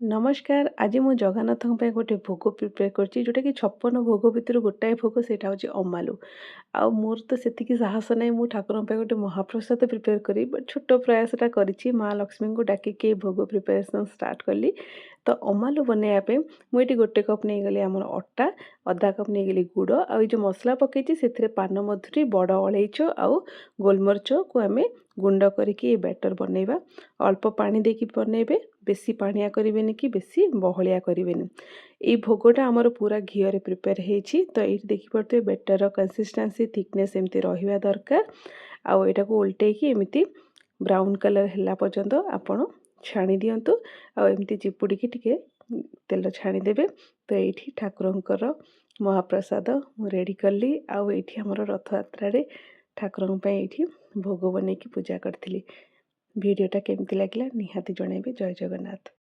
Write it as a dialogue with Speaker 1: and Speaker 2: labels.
Speaker 1: नमस्कार आज मु जगन्नाथ गोटे भोग प्रिपेयर करछि जोटा कि 56 भोग भितर गोटाए भोग सेटा होछि अमालु। आ मोर तो सेतिकी साहस नै मु ठाकुरन पे गोटे महाप्रसाद प्रिपेयर करी बट छोट प्रयासटा करिछि माँ लक्ष्मी को डाकी के भोग प्रिपरेशन स्टार्ट कली। तो अमालु बनाया पे मु एटी गोटे कप नहीं गली हमर अट्टा अधा कप नहीं गली गुड़ आ जो मसला पकेछि सेथिरे पान मधुरी बड़ अलैच आउ गोलमरिच को आमे गुंड करिकी बैटर बनैबा। अल्प पानी देकी बनैबे बेसी पानिया करेनि कि बेसी बहलिया करेनि। ये भोगटा आमर पूरा घीअ रे प्रिपेयर होइछि। तो ये देखिपे बेटर कंसिस्टेंसी थिकनेस एमती रहिबा दरकार। आउ एटा को उल्टेकी एमती ब्राउन कलर हैला पर्यंत आपण छाणी दियंतु। आउ एमती चिपुड़ी टिके तेल छाणी देबे। तो ये ठाकुरंकर महाप्रसाद रेडी कली। आउ ये आमर रथ यात्रा रे ठाकुरन पई एठी भोग बनेकी पूजा करथिली। वीडियोटा केमती लागला निहाती जणाइबे। जय जगन्नाथ।